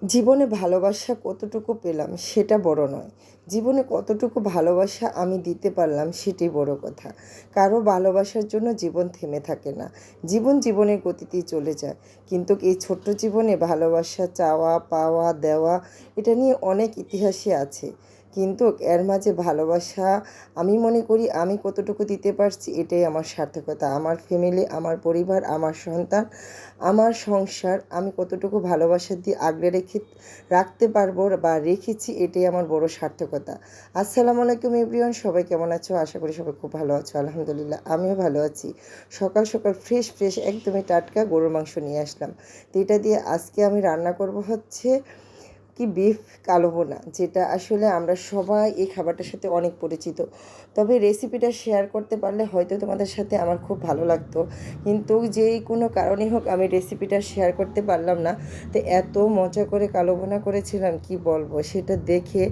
জীবনে ভালোবাসা কতটুকু পেলাম সেটা বড় নয়। জীবনে কতটুকু ভালোবাসা আমি দিতে পারলাম সেটাই বড় কথা। কারো ভালোবাসার জন্য জীবন থেমে থাকে না। জীবন জীবনের গতিতেই চলে যায়। কিন্তু এই ছোট্ট জীবনে ভালোবাসা চাওয়া, পাওয়া, দেওয়া এটা নিয়ে অনেক ইতিহাসই আছে। কিন্তু এর মাঝে ভালোবাসা আমি মনে করি আমি কতটুকু দিতে পারছি এটাই আমার সার্থকতা। আমার ফ্যামিলি, আমার পরিবার, আমার সন্তান, আমার সংসার আমি কতটুকু ভালোবাসা দিয়ে আগলে রাখতে পারবো বা রেখেছি এটাই আমার বড় সার্থকতা। আসসালামু আলাইকুম এভরিওয়ান, সবাই কেমন আছো? আশা করি সবাই খুব ভালো আছো। আলহামদুলিল্লাহ আমিও ভালো আছি। সকাল সকাল ফ্রেশ ফ্রেশ একদমই টাটকা গরুর মাংস নিয়ে আসলাম। তো এটা দিয়ে আজকে আমি রান্না করব হচ্ছে বিফ কালো ভুনা, যেটা আসলে আমরা সবাই এই খাবারটার সাথে অনেক পরিচিত। তবে রেসিপিটা শেয়ার করতে পারলে হয়তো তোমাদের সাথে আমার খুব ভালো লাগতো, কিন্তু যেই কোনো কারণে হোক আমি রেসিপিটা শেয়ার করতে পারলাম না। তো এত মজা করে কালো ভুনা করেছিলাম কি বলবো, সেটা দেখে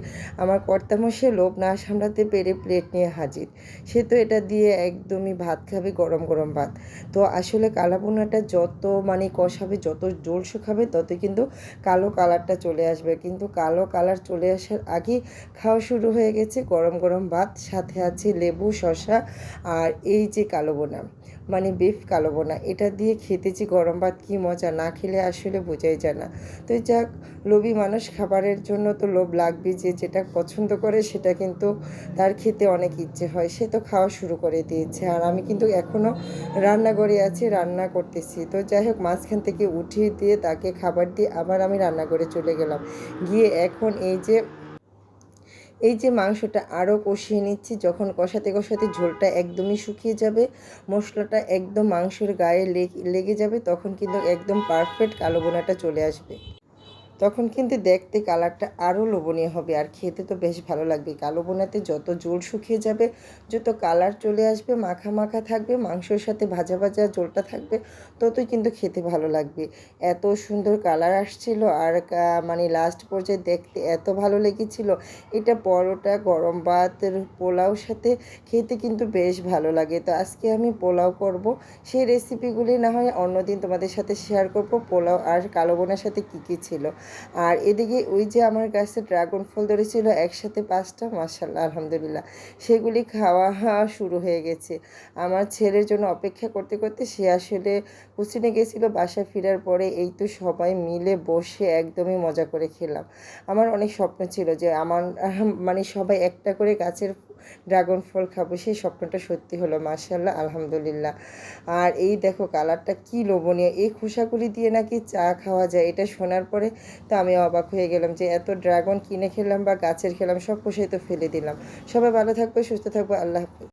আমার কর্তামশাই লোভ না সামলাতে পেরে প্লেট নিয়ে হাজির। সে তো এটা দিয়ে একদমই ভাত খাবে, গরম গরম ভাত। তো আসলে কালো ভুনাটা যত কষাবে, যত জোল শুকাবে, তত কিন্তু কালো কালারটা চলে আসবে। কিন্তু কালো কালার চলে আসার আগেই খাওয়া শুরু হয়ে গেছে গরম গরম ভাত, সাথে আছে লেবু, শসা আর এই যে কালো বোনা, বিফ কালো বোনা। এটা দিয়ে খেতেছি গরম ভাত, কি মজা! না খেলে আসলে বোঝাই যায় না। তো যাক, লোভী মানুষ, খাবারের জন্য তো লোভ লাগবে। যে যেটা পছন্দ করে সেটা কিন্তু তার খেতে অনেক ইচ্ছে হয়, সে তো খাওয়া শুরু করে দিয়েছে। আর আমি কিন্তু এখনও রান্নাঘরে আছি, রান্না করতেছি। তো যাই হোক, মাঝখান থেকে উঠিয়ে দিয়ে তাকে খাবার দিয়ে আবার আমি রান্নাঘরে চলে গেলাম। গিয়ে এখন এই যে মাংসটা আরও কষিয়ে নিচ্ছি। যখন কষাতে কষাতে ঝোলটা একদমই শুকিয়ে যাবে, মশলাটা একদম মাংসের গায়ে লেগে যাবে, তখন কিন্তু একদম পারফেক্ট কালো বোনাটা চলে আসবে। তখন কিন্তু দেখতে কালারটা আরও লোভনীয় হবে, আর খেতে তো বেশ ভালো লাগবে। কালো বোনাতে যত ঝোল শুকিয়ে যাবে, যত কালার চলে আসবে, মাখা মাখা থাকবে, মাংসের সাথে ভাজা ভাজা ঝোলটা থাকবে, ততই কিন্তু খেতে ভালো লাগবে। এত সুন্দর কালার আসছিল, আর লাস্ট পর্যায়ে দেখতে এত ভালো লেগেছিল। এটা পরোটা, গরম ভাতের, পোলাওর সাথে খেতে কিন্তু বেশ ভালো লাগে। তো আজকে আমি পোলাও করব, সেই রেসিপিগুলি না হয় অন্যদিন তোমাদের সাথে শেয়ার করব, পোলাও আর কালো বোনার সাথে কী কী ছিল। আর এদিকে ওই যে আমার গাছে ড্রাগন ফল ধরেছিল একসাথে 5টা, মাশাআল্লাহ আলহামদুলিল্লাহ, সেগুলি খাওয়া শুরু হয়ে গেছে। আমার ছেলের জন্য অপেক্ষা করতে করতে সে আসলে কোচিনে গেছিলো, বাসা ফেরার পরে এই তো সবাই মিলে বসে একদমই মজা করে খেলাম। আমার অনেক স্বপ্ন ছিল যে আমার সবাই একটা করে গাছের ড্রাগন ফল খাবো, সেই স্বপ্নটা সত্যি হলো, মাশাআল্লাহ আলহামদুলিল্লাহ। আর এই দেখো কালারটা কি লোভনীয়! এই খোসাগুলি দিয়ে নাকি চা খাওয়া যায়, এটা শোনার পরে তো আমি অবাক হয়ে গেলাম যে এত ড্রাগন কিনে খেলাম বা গাছের খেলাম, সব খোসাই তো ফেলে দিলাম। সবাই ভালো থাকবে, সুস্থ থাকবে, আল্লাহ হাফেজ।